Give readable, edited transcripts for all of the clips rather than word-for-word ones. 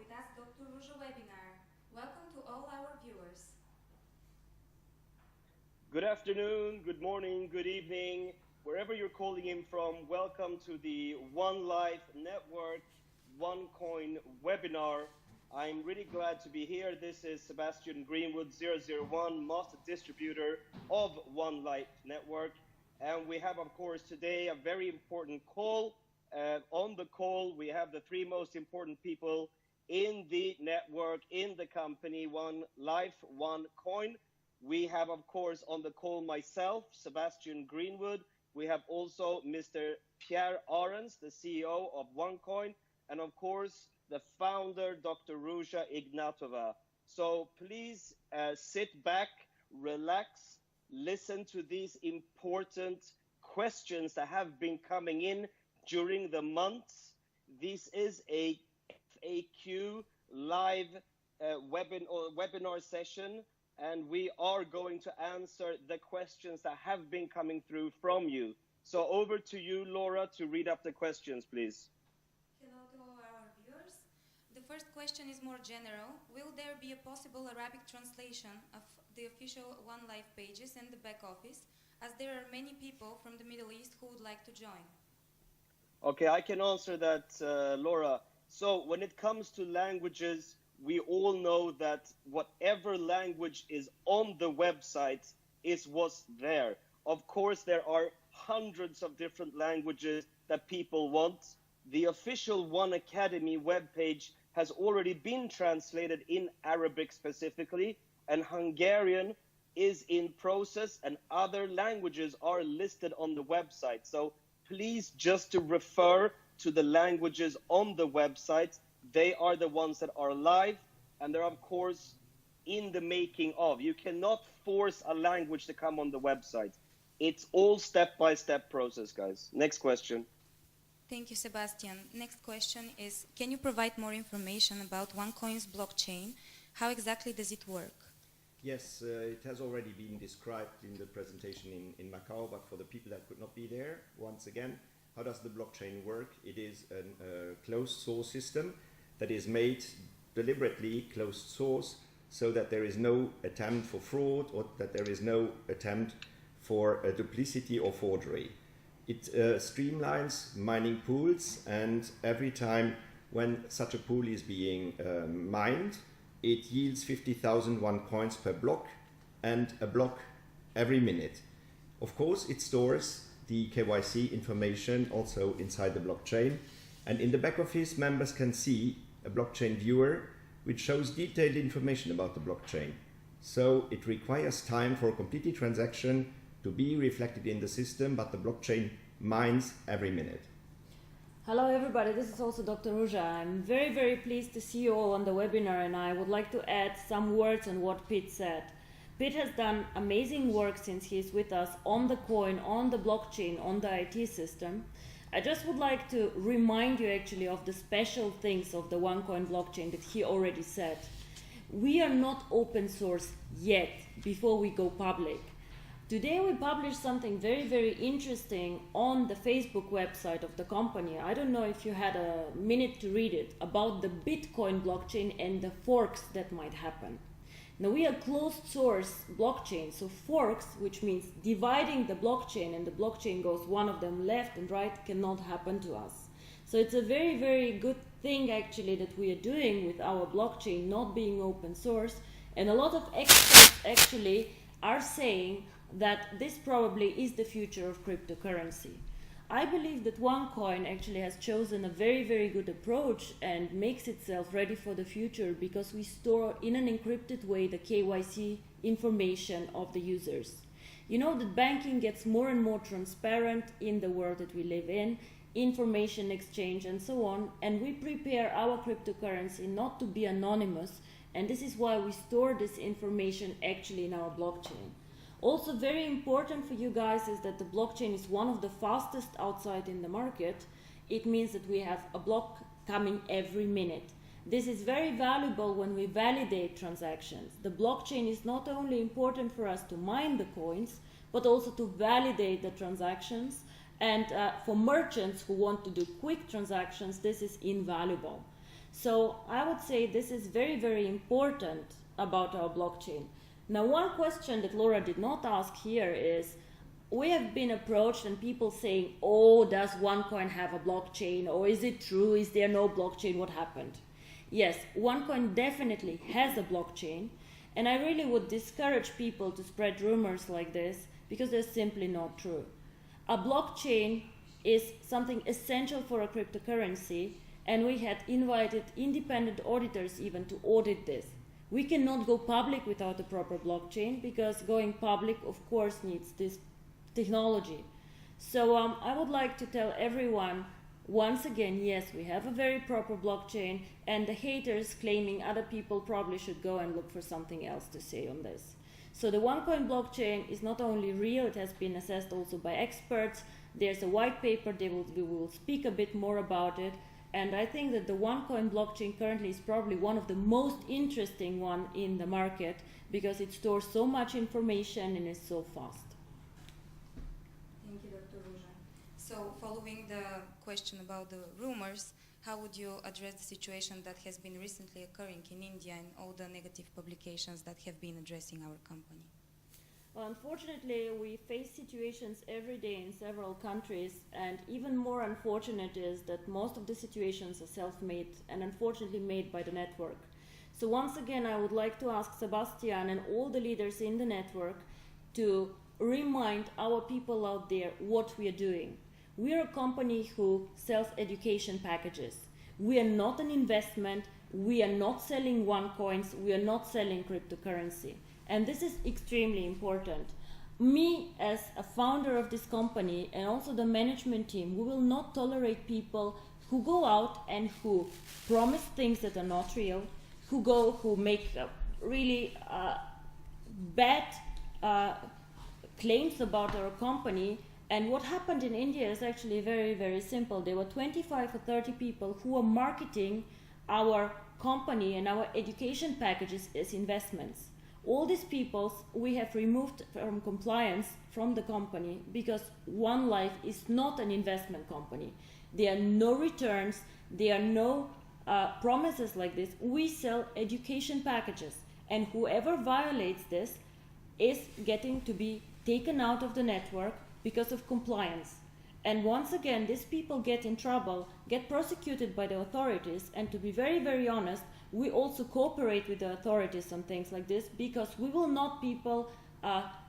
with us Dr. Ruja Webinar. Welcome to all our viewers. Good afternoon, good morning, good evening, wherever you're calling in from. Welcome to the ONELIFE Network OneCoin webinar. I'm really glad to be here. This is Sebastian Greenwood, 001, Master Distributor of ONELIFE Network. And we have, of course, today a very important call. On the call, we have the three most important people in the network, in the company, ONELIFE, OneCoin. We have, of course, on the call myself, Sebastian Greenwood. We have also Mr. Pierre Arens, the CEO of OneCoin, and of course, the founder, Dr. Ruja Ignatová. So please sit back, relax, listen to these important questions that have been coming in during the months. This is a FAQ live webinar session, and we are going to answer the questions that have been coming through from you. So over to you, Laura, to read up the questions, please. Hello to all our viewers. The first question is more general. Will there be a possible Arabic translation of the official ONELIFE pages and the back office, as there are many people from the Middle East who would like to join? Okay, I can answer that, Laura. So when it comes to languages, we all know that whatever language is on the website is what's there. Of course, there are hundreds of different languages that people want. The official One Academy webpage has already been translated in Arabic specifically, and Hungarian is in process, and other languages are listed on the website. So please just to refer to the languages on the website. They are the ones that are live, and they're, of course, in the making of. You cannot force a language to come on the website. It's all step-by-step process, guys. Next question. Thank you, Sebastian. Next question is, can you provide more information about OneCoin's blockchain? How exactly does it work? Yes, it has already been described in the presentation in Macau, but for the people that could not be there, once again, how does the blockchain work? It is a closed source system that is made deliberately closed source so that there is no attempt for fraud or that there is no attempt for duplicity or forgery. It streamlines mining pools, and every time when such a pool is being mined, it yields 50,000 OneCoins per block and a block every minute. Of course, it stores the KYC information also inside the blockchain, and in the back office, members can see a blockchain viewer which shows detailed information about the blockchain. So it requires time for a completed transaction to be reflected in the system, but the blockchain mines every minute. Hello everybody, this is also Dr. Ruja. I'm very, very pleased to see you all on the webinar, and I would like to add some words on what Pete said. Pete has done amazing work since he is with us on the coin, on the blockchain, on the IT system. I just would like to remind you actually of the special things of the OneCoin blockchain that he already said. We are not open source yet before we go public. Today we published something very, very interesting on the Facebook website of the company. I don't know if you had a minute to read it, about the Bitcoin blockchain and the forks that might happen. Now we are closed source blockchain, so forks, which means dividing the blockchain and the blockchain goes one of them left and right, cannot happen to us. So it's a very, very good thing actually that we are doing with our blockchain not being open source, and a lot of experts actually are saying that this probably is the future of cryptocurrency. I believe that OneCoin actually has chosen a very, very good approach and makes itself ready for the future because we store in an encrypted way the KYC information of the users. You know that banking gets more and more transparent in the world that we live in, information exchange and so on, and we prepare our cryptocurrency not to be anonymous, and this is why we store this information actually in our blockchain. Also very important for you guys is that the blockchain is one of the fastest outside in the market. It means that we have a block coming every minute. This is very valuable when we validate transactions. The blockchain is not only important for us to mine the coins, but also to validate the transactions. And for merchants who want to do quick transactions, this is invaluable. So I would say this is very, very important about our blockchain. Now, one question that Laura did not ask here is, we have been approached and people saying, oh, does OneCoin have a blockchain? Or is it true? Is there no blockchain? What happened? Yes, OneCoin definitely has a blockchain. And I really would discourage people to spread rumors like this because they're simply not true. A blockchain is something essential for a cryptocurrency, and we had invited independent auditors even to audit this. We cannot go public without a proper blockchain because going public, of course, needs this technology. So I would like to tell everyone, once again, yes, we have a very proper blockchain, and the haters claiming other people probably should go and look for something else to say on this. So the OneCoin blockchain is not only real, it has been assessed also by experts. There's a white paper, we will speak a bit more about it. And I think that the OneCoin blockchain currently is probably one of the most interesting one in the market because it stores so much information and is so fast. Thank you, Dr. Ruja. So following the question about the rumors, how would you address the situation that has been recently occurring in India and all the negative publications that have been addressing our company? Well, unfortunately, we face situations every day in several countries, and even more unfortunate is that most of the situations are self-made and unfortunately made by the network. So once again, I would like to ask Sebastian and all the leaders in the network to remind our people out there what we are doing. We are a company who sells education packages. We are not an investment. We are not selling OneCoins. We are not selling cryptocurrency. And this is extremely important. Me, as a founder of this company and also the management team, we will not tolerate people who go out and who promise things that are not real, who make really bad claims about our company. And what happened in India is actually very, very simple. There were 25 or 30 people who were marketing our company and our education packages as investments. All these people we have removed from compliance from the company because OneLife is not an investment company. There are no returns, there are no promises like this. We sell education packages, and whoever violates this is getting to be taken out of the network because of compliance. And once again, these people get in trouble, get prosecuted by the authorities, and to be very, very honest, we also cooperate with the authorities on things like this because we will not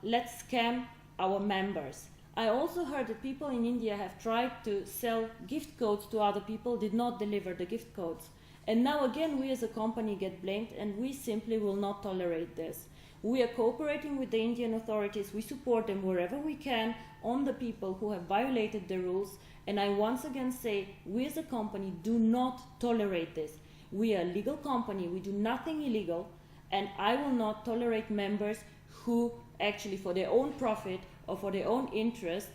let's scam our members. I also heard that people in India have tried to sell gift codes to other people, did not deliver the gift codes. And now again, we as a company get blamed, and we simply will not tolerate this. We are cooperating with the Indian authorities. We support them wherever we can on the people who have violated the rules. And I once again say, we as a company do not tolerate this. We are a legal company. We do nothing illegal. And I will not tolerate members who actually for their own profit or for their own interest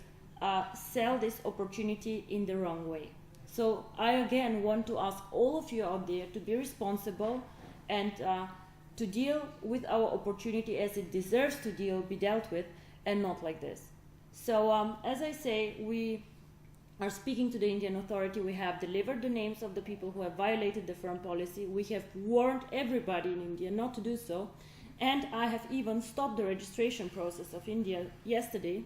sell this opportunity in the wrong way. So I again want to ask all of you out there to be responsible and to deal with our opportunity as it deserves to be dealt with, and not like this. So as I say, we are speaking to the Indian authority. We have delivered the names of the people who have violated the firm policy. We have warned everybody in India not to do so. And I have even stopped the registration process of India yesterday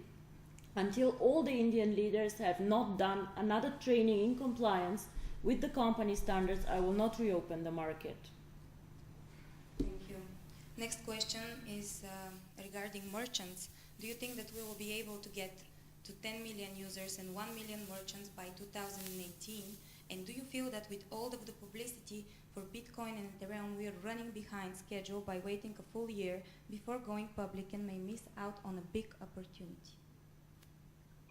until all the Indian leaders have not done another training in compliance with the company standards. I will not reopen the market. Thank you. Next question is regarding merchants. Do you think that we will be able to get to 10 million users and 1 million merchants by 2018? And do you feel that with all of the publicity for Bitcoin and Ethereum, we are running behind schedule by waiting a full year before going public and may miss out on a big opportunity?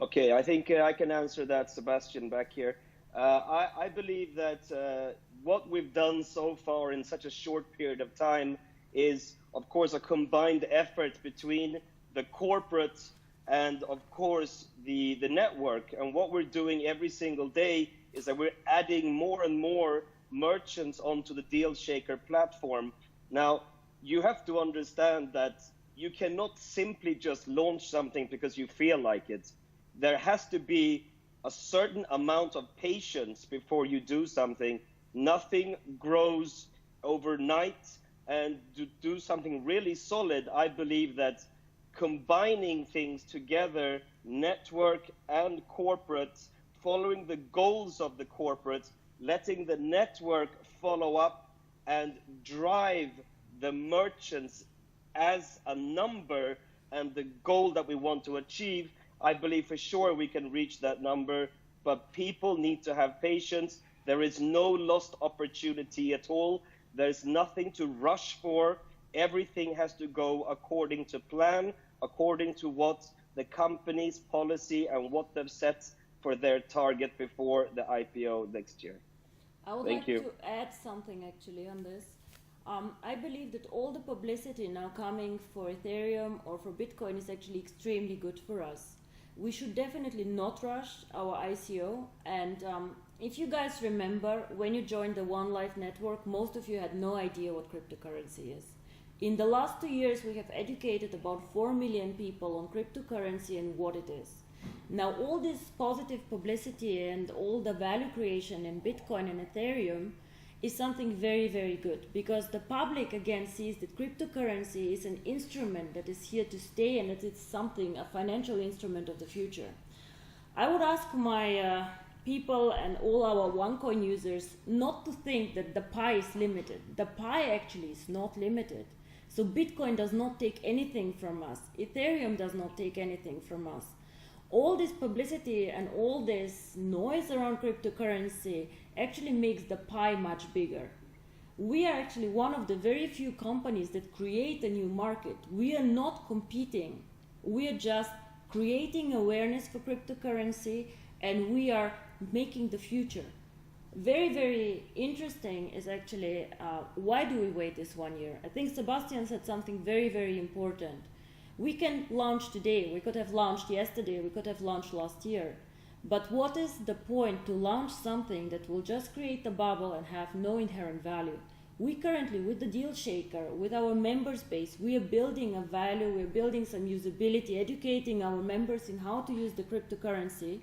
Okay, I think I can answer that, Sebastian, back here. I believe that what we've done so far in such a short period of time is, of course, a combined effort between the corporate and, of course, the network. And what we're doing every single day is that we're adding more and more merchants onto the Deal Shaker platform. Now, you have to understand that you cannot simply just launch something because you feel like it. There has to be a certain amount of patience before you do something, Nothing grows overnight, and to do something really solid, I believe that combining things together, network and corporate, following the goals of the corporate, letting the network follow up and drive the merchants as a number and the goal that we want to achieve, I believe for sure we can reach that number, but people need to have patience. There is no lost opportunity at all. There's nothing to rush for. Everything has to go according to plan, according to what the company's policy and what they've set for their target before the IPO next year. I would like to add something actually on this. I believe that all the publicity now coming for Ethereum or for Bitcoin is actually extremely good for us. We should definitely not rush our ICO, and if you guys remember, when you joined the ONELIFE network, most of you had no idea what cryptocurrency is. In the last 2 years, we have educated about 4 million people on cryptocurrency and what it is. Now, all this positive publicity and all the value creation in Bitcoin and Ethereum is something very, very good, because the public again sees that cryptocurrency is an instrument that is here to stay, and that it's something, a financial instrument of the future. I would ask my people and all our OneCoin users not to think that the pie is limited. The pie actually is not limited. So Bitcoin does not take anything from us. Ethereum does not take anything from us. All this publicity and all this noise around cryptocurrency actually makes the pie much bigger. We are actually one of the very few companies that create a new market. We are not competing. We are just creating awareness for cryptocurrency, and we are making the future. Very, very interesting is actually why do we wait this 1 year? I think Sebastian said something very, very important. We can launch today, we could have launched yesterday, we could have launched last year. But what is the point to launch something that will just create a bubble and have no inherent value? We currently, with the Deal Shaker, with our members base, we are building a value, we're building some usability, educating our members in how to use the cryptocurrency.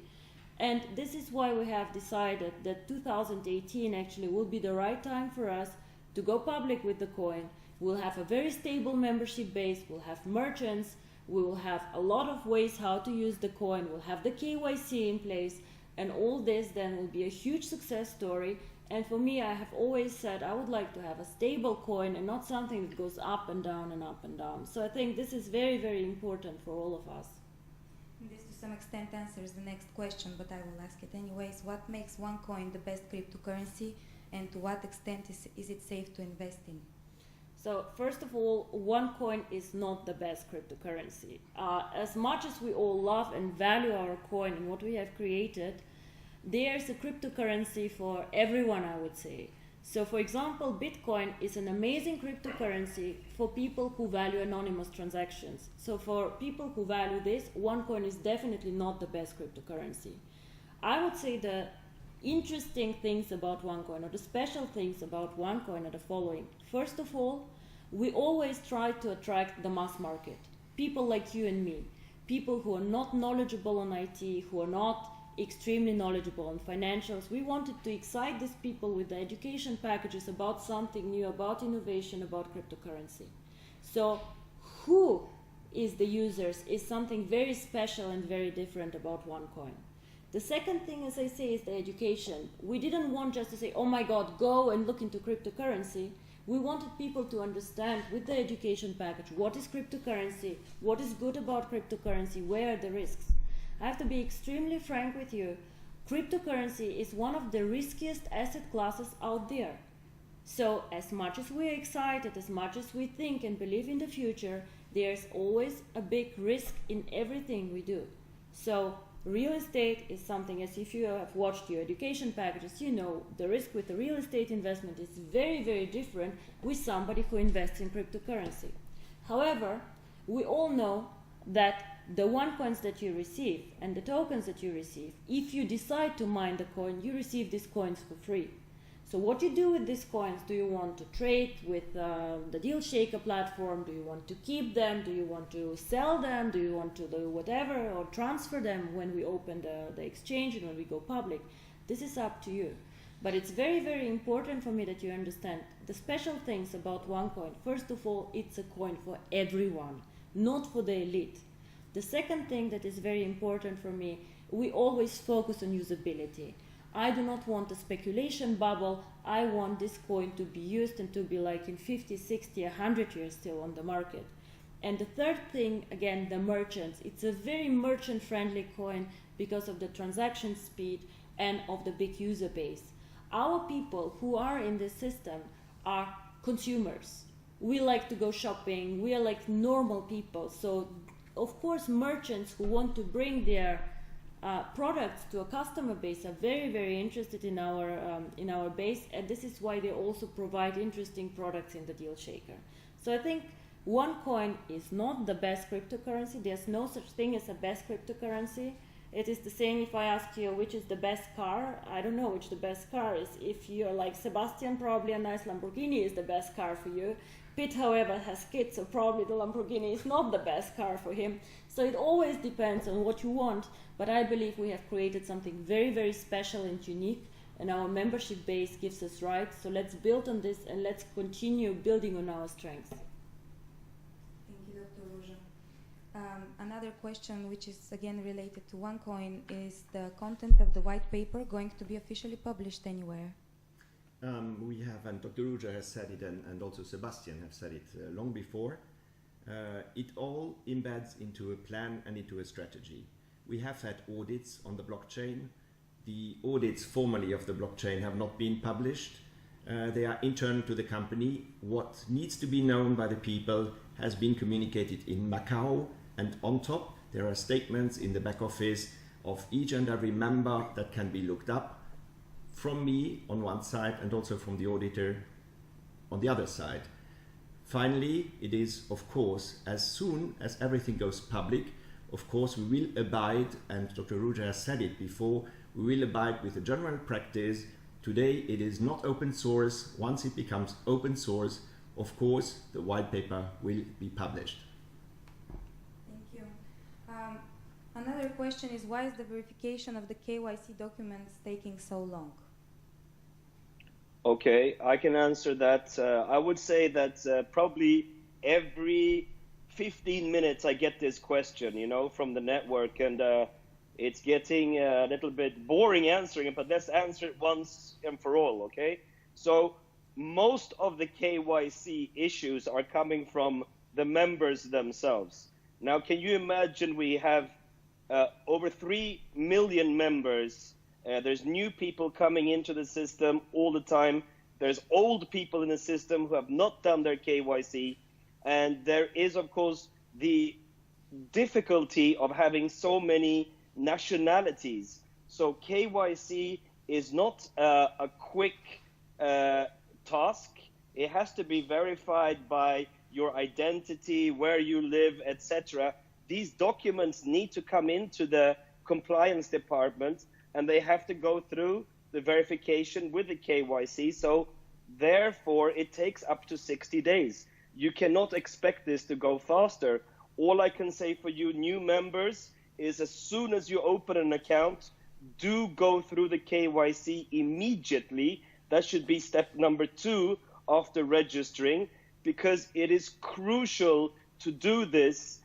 And this is why we have decided that 2018 actually will be the right time for us to go public with the coin. We'll have a very stable membership base, we'll have merchants, we will have a lot of ways how to use the coin, we'll have the KYC in place, and all this then will be a huge success story. And for me, I have always said I would like to have a stable coin and not something that goes up and down and up and down. So I think this is very, very important for all of us. This to some extent answers the next question, but I will ask it anyways. What makes OneCoin the best cryptocurrency, and to what extent is it safe to invest in? So first of all, OneCoin is not the best cryptocurrency. As much as we all love and value our coin and what we have created, there's a cryptocurrency for everyone, I would say. So for example, Bitcoin is an amazing cryptocurrency for people who value anonymous transactions. So for people who value this, OneCoin is definitely not the best cryptocurrency. I would say the interesting things about OneCoin, or the special things about OneCoin, are the following. First of all, we always try to attract the mass market. People like you and me. People who are not knowledgeable on IT, who are not extremely knowledgeable on financials. We wanted to excite these people with the education packages about something new, about innovation, about cryptocurrency. So who is the users is something very special and very different about OneCoin. The second thing, as I say, is the education. We didn't want just to say, oh my God, go and look into cryptocurrency. We wanted people to understand with the education package what is cryptocurrency, what is good about cryptocurrency, where are the risks. I have to be extremely frank with you. Cryptocurrency is one of the riskiest asset classes out there. So as much as we are excited, as much as we think and believe in the future, there's always a big risk in everything we do. So real estate is something, as if you have watched your education packages, you know the risk with the real estate investment is very, very different with somebody who invests in cryptocurrency. However, we all know that the OneCoins that you receive and the tokens that you receive, if you decide to mine the coin, you receive these coins for free. So what you do with these coins? Do you want to trade with the Deal Shaker platform? Do you want to keep them? Do you want to sell them? Do you want to do whatever, or transfer them when we open the exchange and when we go public? This is up to you. But it's very, very important for me that you understand the special things about OneCoin. First of all, it's a coin for everyone, not for the elite. The second thing that is very important for me, we always focus on usability. I do not want a speculation bubble. I want this coin to be used and to be like in 50, 60, 100 years still on the market. And the third thing, again, the merchants. It's a very merchant-friendly coin because of the transaction speed and of the big user base. Our people who are in this system are consumers. We like to go shopping. We are like normal people. So, of course, merchants who want to bring their products to a customer base are very, very interested in our base, and this is why they also provide interesting products in the deal shaker. So I think OneCoin is not the best cryptocurrency. There's no such thing as a best cryptocurrency. It is the same if I ask you which is the best car. I don't know which the best car is. If you're like Sebastian, probably a nice Lamborghini is the best car for you. Pitt, however, has kids, so probably the Lamborghini is not the best car for him. So it always depends on what you want, but I believe we have created something very, very special and unique, and our membership base gives us right. So let's build on this and let's continue building on our strengths. Thank you, Dr. Ruja. Another question, which is again related to OneCoin, is the content of the white paper going to be officially published anywhere? We have, and Dr. Ruja has said it, and also Sebastian have said it long before. It all embeds into a plan and into a strategy. We have had audits on the blockchain. The audits formally of the blockchain have not been published. They are internal to the company. What needs to be known by the people has been communicated in Macau, and on top there are statements in the back office of each and every member that can be looked up, from me on one side and also from the auditor on the other side. Finally, it is, of course, as soon as everything goes public, of course we will abide, and Dr. Ruja has said it before, we will abide with the general practice. Today it is not open source. Once it becomes open source, of course the white paper will be published. Thank you. Another question is, why is the verification of the KYC documents taking so long? Okay, I can answer that. I would say that probably every 15 minutes I get this question, you know, from the network, and it's getting a little bit boring answering it, but let's answer it once and for all, okay? So most of the KYC issues are coming from the members themselves. Now, can you imagine we have over 3 million members. There's new people coming into the system all the time. There's old people in the system who have not done their KYC. And there is, of course, the difficulty of having so many nationalities. So KYC is not a quick task. It has to be verified by your identity, where you live, etc. These documents need to come into the compliance department, and they have to go through the verification with the KYC. So therefore, it takes up to 60 days. You cannot expect this to go faster. All I can say for you new members is, as soon as you open an account, do go through the KYC immediately. That should be step number 2 after registering, because it is crucial to do this,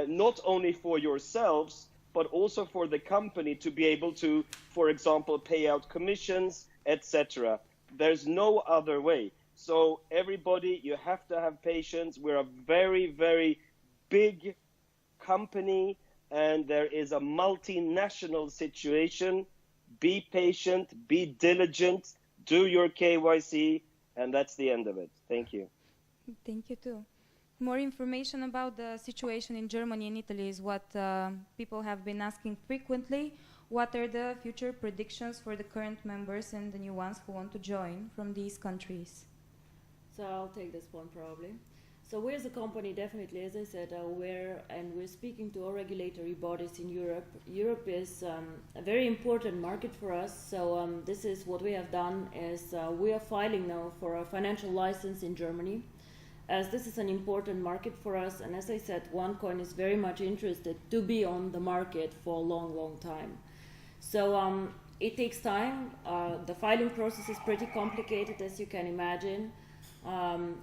not only for yourselves, but also for the company to be able to, for example, pay out commissions, etc. There's no other way. So everybody, you have to have patience. We're a very, very big company, and there is a multinational situation. Be patient, be diligent, do your KYC, and that's the end of it. Thank you. Thank you too. More information about the situation in Germany and Italy is what people have been asking frequently. What are the future predictions for the current members and the new ones who want to join from these countries? So I'll take this one probably. So we as a company definitely, as I said, are aware, and we're speaking to all regulatory bodies in Europe. Europe is a very important market for us. So this is what we have done is we are filing now for a financial license in Germany, as this is an important market for us. And as I said, OneCoin is very much interested to be on the market for a long, long time. So it takes time. The filing process is pretty complicated, as you can imagine.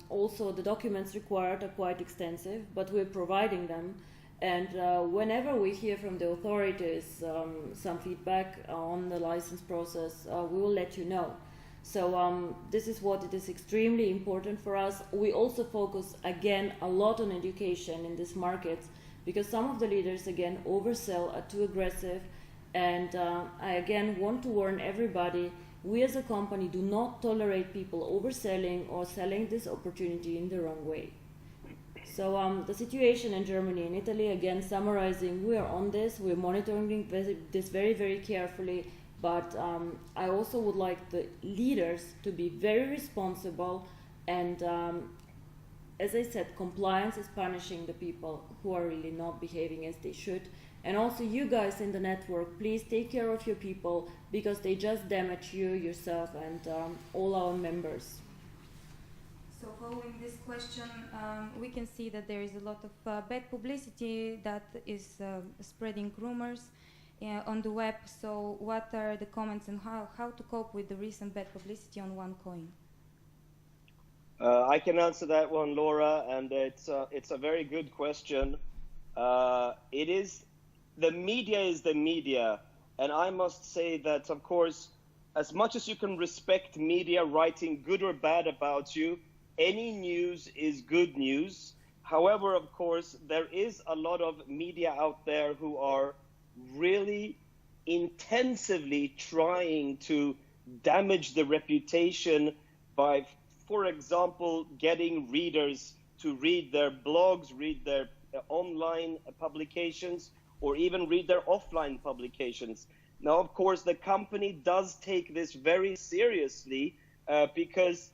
Also, the documents required are quite extensive, but we're providing them. And whenever we hear from the authorities some feedback on the license process, we will let you know. So this is what it is extremely important for us. We also focus, again, a lot on education in these markets, because some of the leaders, again, oversell, are too aggressive. And I, again, want to warn everybody, we as a company do not tolerate people overselling or selling this opportunity in the wrong way. So the situation in Germany and Italy, again, summarizing, we are on this, we're monitoring this very, very carefully, but I also would like the leaders to be very responsible, and as I said, compliance is punishing the people who are really not behaving as they should. And also you guys in the network, please take care of your people, because they just damage you, yourself, and all our members. So following this question, we can see that there is a lot of bad publicity that is spreading rumors on the web. So what are the comments and how to cope with the recent bad publicity on OneCoin? I can answer that one, Laura, and it's a very good question. The media is the media, and I must say that, of course, as much as you can respect media writing good or bad about you, any news is good news. However, of course, there is a lot of media out there who are really intensively trying to damage the reputation by, for example, getting readers to read their blogs, read their online publications, or even read their offline publications. Now, of course, the company does take this very seriously because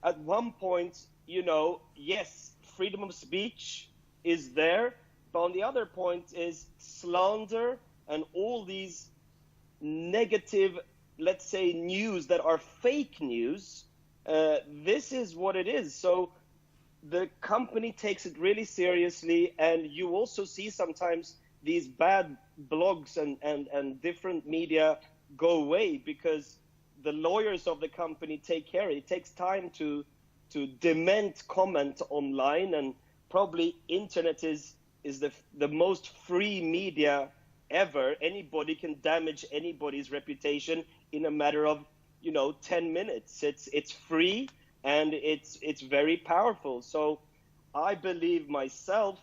at one point, yes, freedom of speech is there, but on the other point is slander and all these negative, let's say, news that are fake news. This is what it is. So the company takes it really seriously, and you also see sometimes these bad blogs and different media go away because the lawyers of the company take care. It takes time to dement comment online, and probably internet is the most free media ever. Anybody can damage anybody's reputation in a matter of 10 minutes. It's free and it's very powerful. So I believe myself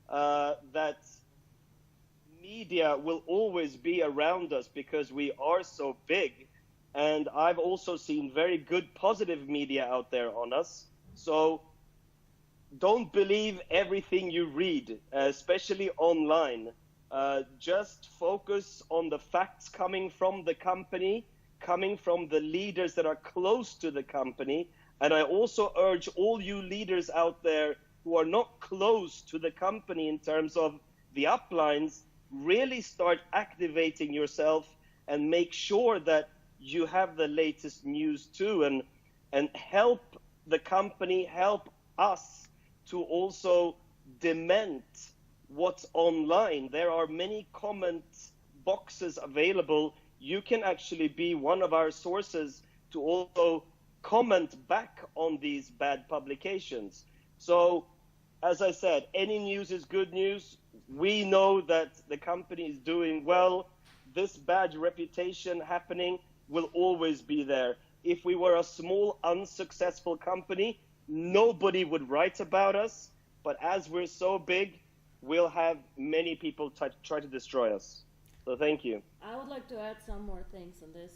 that media will always be around us because we are so big, and I've also seen very good positive media out there on us. So don't believe everything you read, especially online. Just focus on the facts coming from the company, coming from the leaders that are close to the company. And I also urge all you leaders out there who are not close to the company in terms of the uplines, really start activating yourself and make sure that you have the latest news too, and help the company, help us to also dement what's online. There are many comment boxes available. You can actually be one of our sources to also comment back on these bad publications. So, as I said, any news is good news. We know that the company is doing well. This bad reputation happening will always be there. If we were a small, unsuccessful company, nobody would write about us. But as we're so big, we'll have many people try to destroy us. So thank you. I would like to add some more things on this.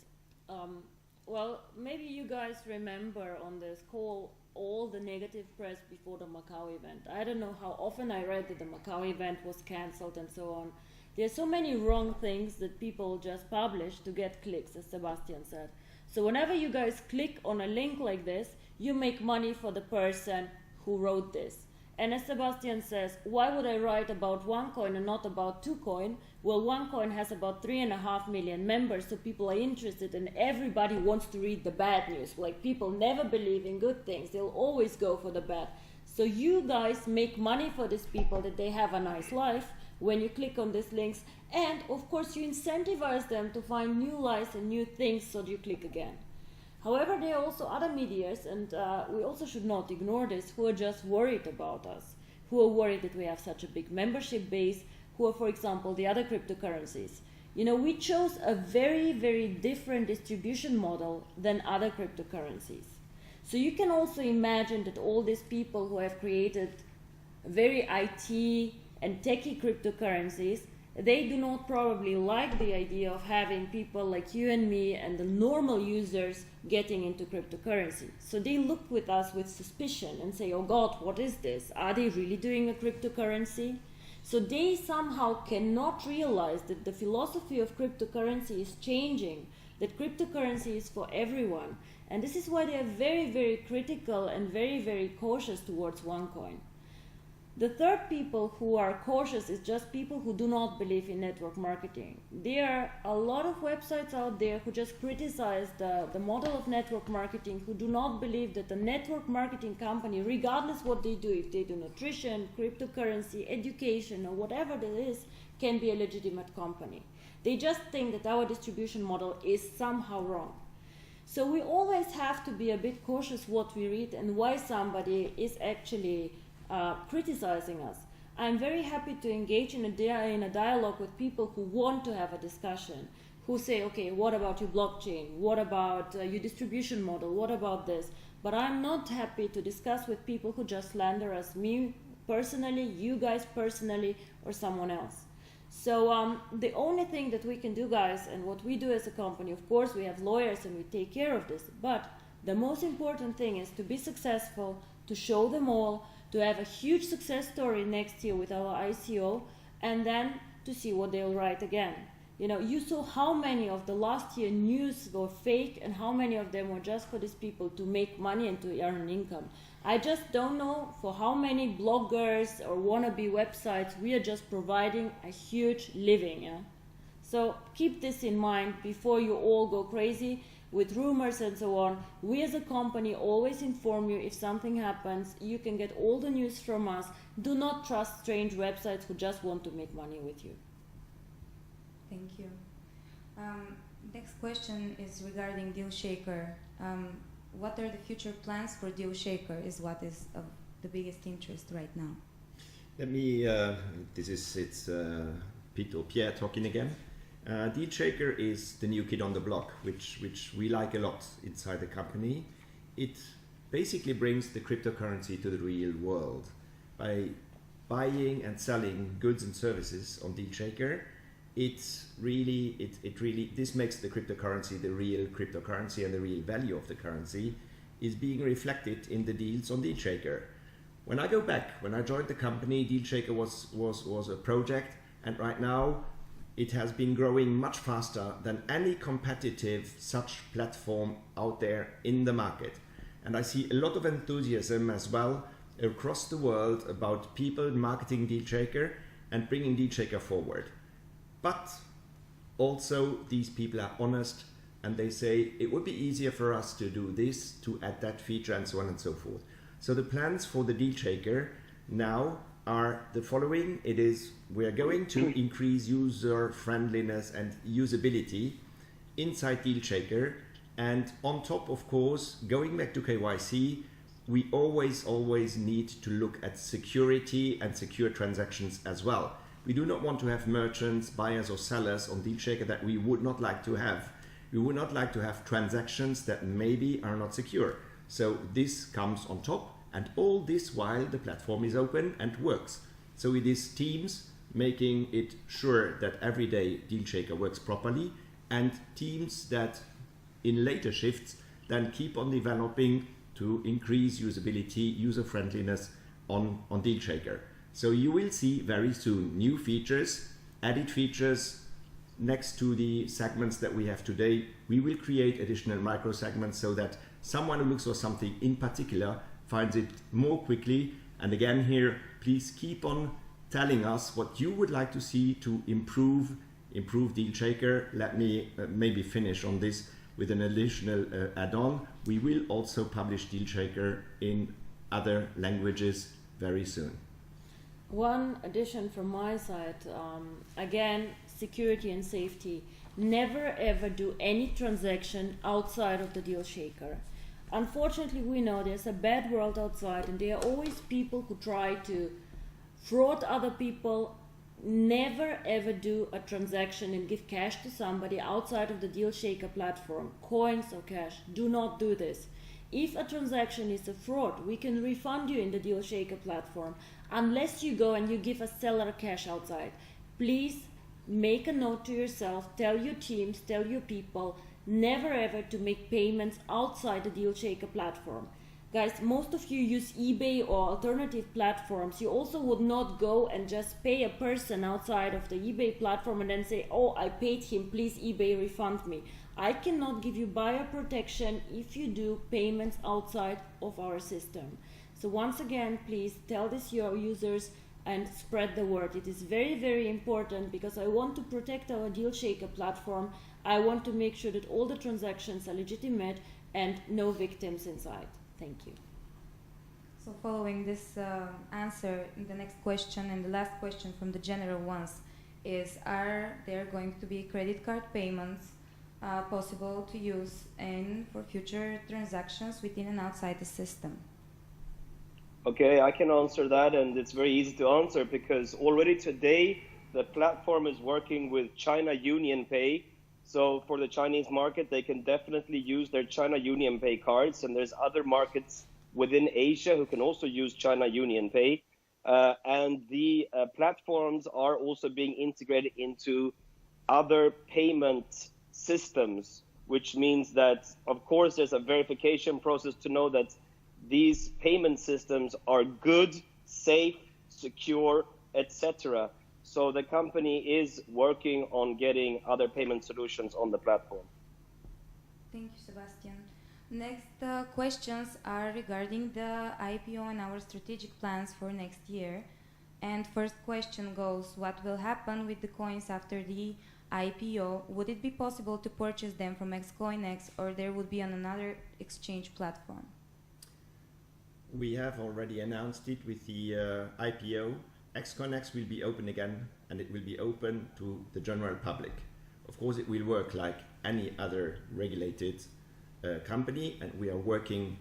Well, maybe you guys remember on this call all the negative press before the Macau event. I don't know how often I read that the Macau event was cancelled and so on. There's so many wrong things that people just publish to get clicks, as Sebastian said. So whenever you guys click on a link like this, you make money for the person who wrote this. And as Sebastian says, why would I write about OneCoin and not about TwoCoin? Well, OneCoin has about 3.5 million members, so people are interested, and everybody wants to read the bad news. Like, people never believe in good things. They'll always go for the bad. So you guys make money for these people that they have a nice life, when you click on these links, and of course you incentivize them to find new lies and new things so you click again. However, there are also other medias, and we also should not ignore this, who are just worried about us, who are worried that we have such a big membership base, who are, for example, the other cryptocurrencies. You know, we chose a very, very different distribution model than other cryptocurrencies. So you can also imagine that all these people who have created very IT and techie cryptocurrencies, they do not probably like the idea of having people like you and me and the normal users getting into cryptocurrency. So they look with us with suspicion and say, oh God, what is this? Are they really doing a cryptocurrency? So they somehow cannot realize that the philosophy of cryptocurrency is changing, that cryptocurrency is for everyone. And this is why they are very, very critical and very, very cautious towards OneCoin. The third people who are cautious is just people who do not believe in network marketing. There are a lot of websites out there who just criticize the model of network marketing, who do not believe that a network marketing company, regardless what they do, if they do nutrition, cryptocurrency, education, or whatever it is, can be a legitimate company. They just think that our distribution model is somehow wrong. So we always have to be a bit cautious what we read and why somebody is actually criticizing us. I'm very happy to engage in a dialogue with people who want to have a discussion, who say, okay, what about your blockchain? What about your distribution model? What about this? But I'm not happy to discuss with people who just slander us, me personally, you guys personally, or someone else. So the only thing that we can do, guys, and what we do as a company, of course, we have lawyers and we take care of this, but the most important thing is to be successful, to show them all, to have a huge success story next year with our ICO, and then to see what they'll write again. You know, you saw how many of the last year news were fake and how many of them were just for these people to make money and to earn an income. I just don't know for how many bloggers or wannabe websites we are just providing a huge living. Yeah? So keep this in mind before you all go crazy with rumors and so on. We as a company always inform you if something happens. You can get all the news from us. Do not trust strange websites who just want to make money with you. Thank you. Next question is regarding DealShaker. What are the future plans for DealShaker is what is of the biggest interest right now. Let me, it's Pete or Pierre talking again. DealShaker is the new kid on the block, which we like a lot inside the company. It basically brings the cryptocurrency to the real world. By buying and selling goods and services on DealShaker, this makes the cryptocurrency the real cryptocurrency, and the real value of the currency is being reflected in the deals on DealShaker. When I go back, when I joined the company, DealShaker was a project, and right now it has been growing much faster than any competitive such platform out there in the market. And I see a lot of enthusiasm as well across the world about people marketing DealShaker and bringing DealShaker forward. But also these people are honest and they say it would be easier for us to do this, to add that feature, and so on and so forth. So the plans for the DealShaker now are the following. It is, we are going to increase user friendliness and usability inside DealShaker, and on top, of course, going back to KYC, we always need to look at security and secure transactions as well. We do not want to have merchants, buyers or sellers on DealShaker that we would not like to have. We would not like to have transactions that maybe are not secure. So this comes on top, and all this while the platform is open and works. So it is teams making it sure that every day DealShaker works properly, and teams that in later shifts then keep on developing to increase usability, user friendliness on DealShaker. So you will see very soon new features, added features next to the segments that we have today. We will create additional micro segments so that someone who looks for something in particular finds it more quickly. And again here, please keep on telling us what you would like to see to improve DealShaker. Let me maybe finish on this with an additional add-on. We will also publish DealShaker in other languages very soon. One addition from my side, again, security and safety. Never ever do any transaction outside of the deal shaker. Unfortunately, we know there's a bad world outside, and there are always people who try to fraud other people. Never ever do a transaction and give cash to somebody outside of the deal shaker platform, coins or cash. Do not do this. If a transaction is a fraud, we can refund you in the deal shaker platform unless you go and you give a seller cash outside. Please make a note to yourself, tell your teams, tell your people, never ever to make payments outside the deal shaker platform. Guys, most of you use eBay or alternative platforms. You also would not go and just pay a person outside of the eBay platform and then say, oh, I paid him, please eBay refund me. I cannot give you buyer protection if you do payments outside of our system. So once again, please tell this to your users and spread the word. It is very, very important because I want to protect our deal shaker platform. I want to make sure that all the transactions are legitimate and no victims inside. Thank you. So following this answer, the next question and the last question from the general ones is, are there going to be credit card payments possible to use and for future transactions within and outside the system? Okay, I can answer that, and it's very easy to answer because already today the platform is working with China Union Pay. So for the Chinese market, they can definitely use their China Union Pay cards, and there's other markets within Asia who can also use China Union Pay. And the platforms are also being integrated into other payment systems, which means that, of course, there's a verification process to know that these payment systems are good, safe, secure, etc. So the company is working on getting other payment solutions on the platform. Thank you, Sebastian. Next questions are regarding the IPO and our strategic plans for next year. And first question goes, what will happen with the coins after the IPO? Would it be possible to purchase them from XCoinX, or there would be on another exchange platform? We have already announced it with the IPO. XCoinX will be open again, and it will be open to the general public. Of course, it will work like any other regulated company, and we are working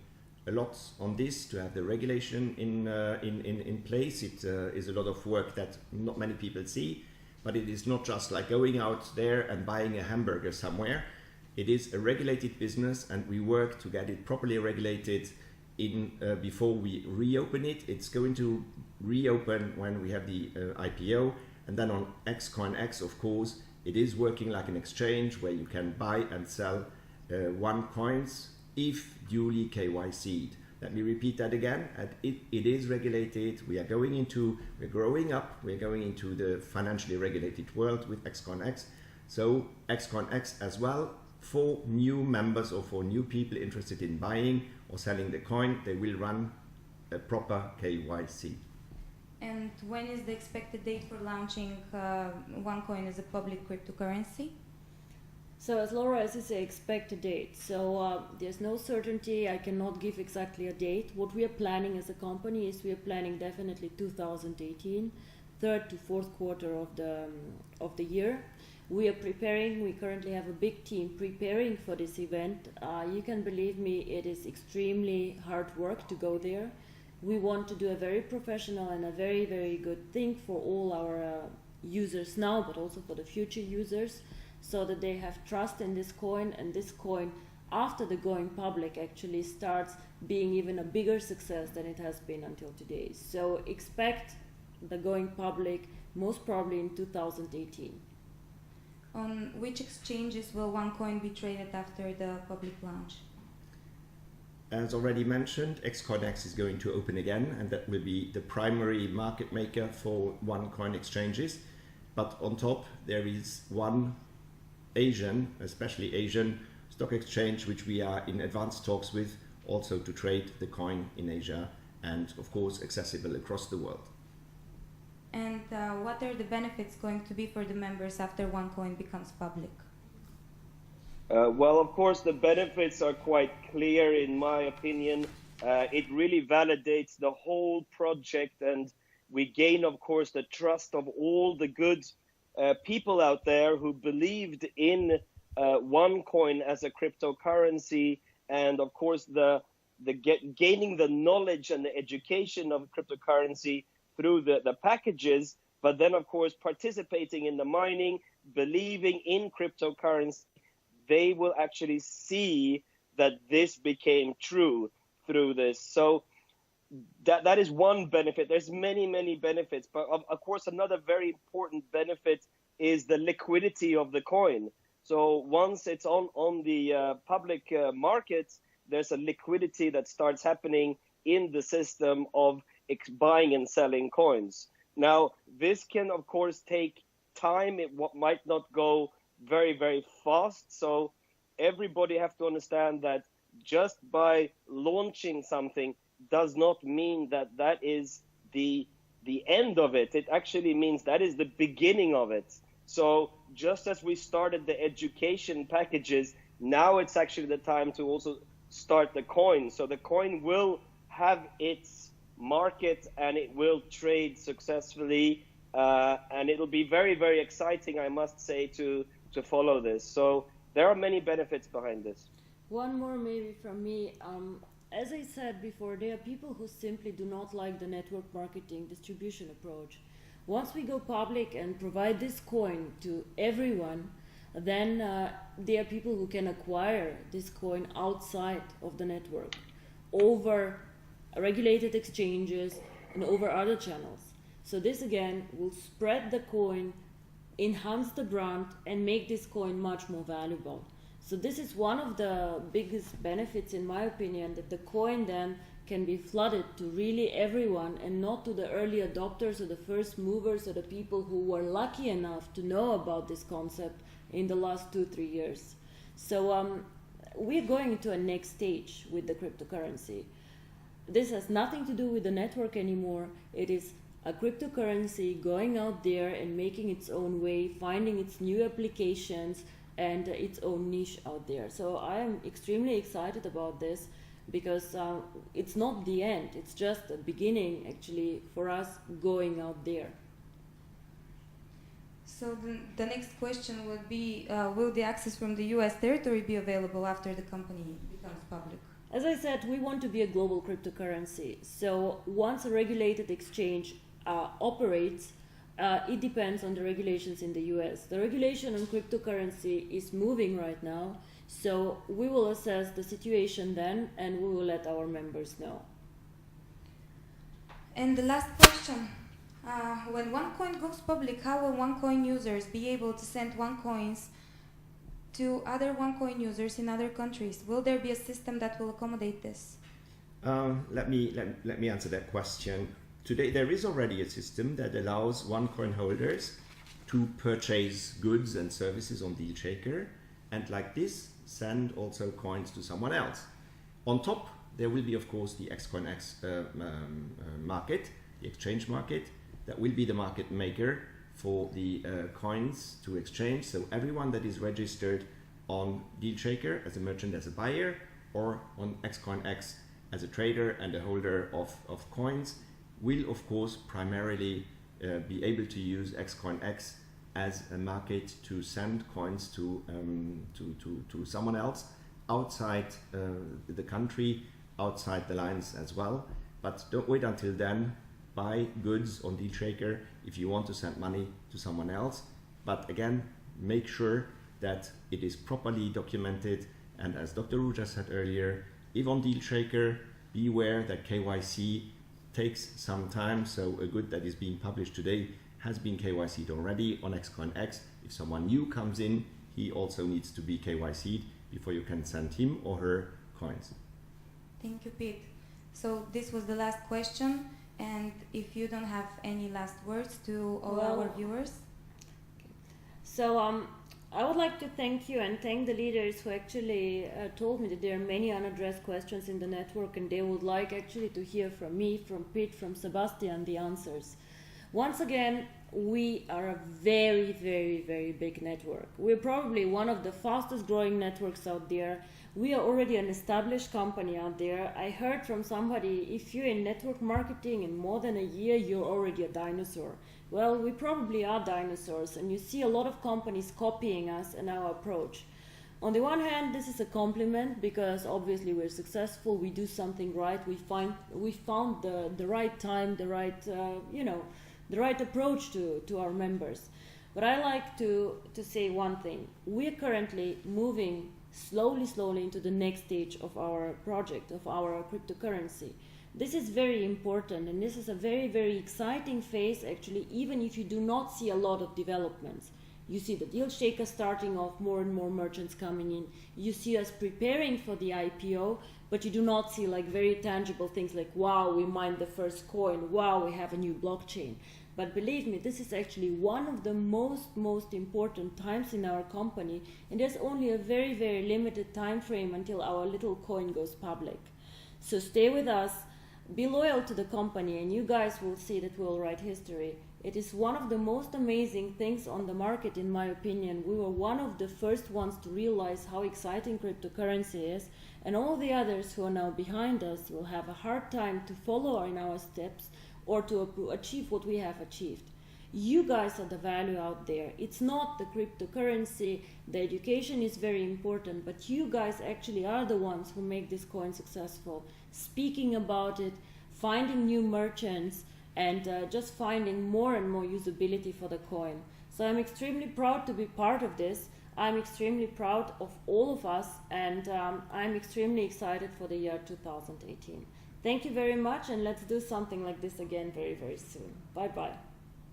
a lot on this to have the regulation in place. It is a lot of work that not many people see, but it is not just like going out there and buying a hamburger somewhere. It is a regulated business, and we work to get it properly regulated before we reopen it. It's going to reopen when we have the IPO, and then on XCoinX, of course, it is working like an exchange where you can buy and sell OneCoins if duly KYC'd. Let me repeat that again. It is regulated. We're growing up. We're going into the financially regulated world with XCoinX. So XCoinX as well, for new members or for new people interested in buying or selling the coin, they will run a proper KYC. And when is the expected date for launching OneCoin as a public cryptocurrency? So as Laura as you say, expect a date. So there's no certainty. I cannot give exactly a date. What we are planning as a company is we are planning definitely 2018, third to fourth quarter of the year. We are preparing. We currently have a big team preparing for this event. You can believe me, it is extremely hard work to go there. We want to do a very professional and a very, very good thing for all our users now, but also for the future users, so that they have trust in this coin, and this coin, after the going public, actually starts being even a bigger success than it has been until today. So expect the going public most probably in 2018. On which exchanges will OneCoin be traded after the public launch? As already mentioned, XCoinX is going to open again, and that will be the primary market maker for OneCoin exchanges. But on top, there is one especially Asian stock exchange, which we are in advanced talks with, also to trade the coin in Asia, and of course accessible across the world. And what are the benefits going to be for the members after OneCoin becomes public? Well, of course, the benefits are quite clear, in my opinion. It really validates the whole project and We gain, of course, the trust of all the good people out there who believed in OneCoin as a cryptocurrency, and of course gaining the knowledge and the education of cryptocurrency through the packages, but then of course participating in the mining, believing in cryptocurrency. They will actually see that this became true through this. So that is one benefit. There's many benefits, but of course another very important benefit is the liquidity of the coin. So once it's on the public markets, there's a liquidity that starts happening in the system of buying and selling coins. Now, this can of course take time. It might not go very fast. So everybody have to understand that just by launching something does not mean that that is the end of it. It actually means that is the beginning of it. So just as we started the education packages, now it's actually the time to also start the coin. So the coin will have its market and it will trade successfully, and it'll be very exciting, I must say, to follow this. So there are many benefits behind this. One more maybe from me. As I said before, there are people who simply do not like the network marketing distribution approach. Once we go public and provide this coin to everyone, then there are people who can acquire this coin outside of the network, over regulated exchanges and over other channels. So this again will spread the coin, enhance the brand, and make this coin much more valuable. So this is one of the biggest benefits, in my opinion, that the coin then can be flooded to really everyone and not to the early adopters or the first movers or the people who were lucky enough to know about this concept in the last 2-3 years. So we're going into a next stage with the cryptocurrency. This has nothing to do with the network anymore. It is a cryptocurrency going out there and making its own way, finding its new applications and its own niche out there. So I am extremely excited about this, because it's not the end, it's just the beginning actually for us going out there. So the next question would be, will the access from the US territory be available after the company becomes public? As I said, we want to be a global cryptocurrency. So once a regulated exchange operates, it depends on the regulations in the US. The regulation on cryptocurrency is moving right now, so we will assess the situation then and we will let our members know. And the last question, when OneCoin goes public, how will OneCoin users be able to send OneCoins to other OneCoin users in other countries? Will there be a system that will accommodate this? Let me answer that question. Today there is already a system that allows OneCoin holders to purchase goods and services on DealShaker, and like this send also coins to someone else. On top there will be of course the XCoinX market, the exchange market, that will be the market maker for the coins to exchange. So everyone that is registered on DealShaker as a merchant, as a buyer, or on XCoinX as a trader and a holder of coins, will of course primarily be able to use XCoinX as a market to send coins to someone else outside the country, outside the lines as well. But don't wait until then. Buy goods on DealShaker if you want to send money to someone else. But again, make sure that it is properly documented. And as Dr. Ruja said earlier, if on DealShaker, beware that KYC takes some time. So a good that is being published today has been KYC'd already on XCoinX. If someone new comes in, he also needs to be KYC'd before you can send him or her coins. Thank you, Pete. So this was the last question. And if you don't have any last words to all our viewers? So I would like to thank you and thank the leaders who actually told me that there are many unaddressed questions in the network, and they would like actually to hear from me, from Pete, from Sebastian, the answers. Once again, we are a very big network. We're probably one of the fastest growing networks out there. We are already an established company out there. I heard from somebody, if you're in network marketing in more than a year, you're already a dinosaur. Well, we probably are dinosaurs, and you see a lot of companies copying us and our approach. On the one hand, this is a compliment because obviously we're successful, we do something right, we found the right time, the right, the right approach to our members. But I like to say one thing. We're currently moving slowly into the next stage of our project, of our cryptocurrency. This is very important, and this is a very exciting phase actually, even if you do not see a lot of developments. You see the deal shaker starting off, more and more merchants coming in. You see us preparing for the IPO, but you do not see like very tangible things like, wow, we mined the first coin, wow, we have a new blockchain. But believe me, this is actually one of the most important times in our company, and there's only a very limited time frame until our little coin goes public. So stay with us, be loyal to the company, and you guys will see that we'll write history. It is one of the most amazing things on the market, in my opinion. We were one of the first ones to realize how exciting cryptocurrency is, and all the others who are now behind us will have a hard time to follow in our steps or to achieve what we have achieved. You guys are the value out there. It's not the cryptocurrency, the education is very important, but you guys actually are the ones who make this coin successful. Speaking about it, finding new merchants, and just finding more and more usability for the coin. So I'm extremely proud to be part of this. I'm extremely proud of all of us, and I'm extremely excited for the year 2018. Thank you very much, and let's do something like this again very soon. Bye-bye.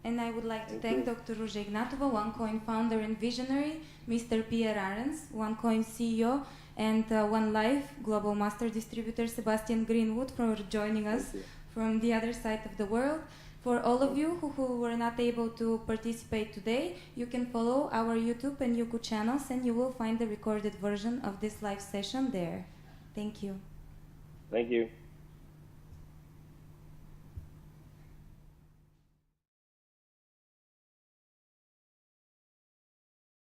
And I would like to thank Dr. Ruja Ignatová, OneCoin founder and visionary, Mr. Pierre Arens, OneCoin CEO, and ONELIFE Global Master Distributor Sebastian Greenwood for joining us from the other side of the world. For all of you who were not able to participate today, you can follow our YouTube and Youku channels, and you will find the recorded version of this live session there. Thank you. Thank you.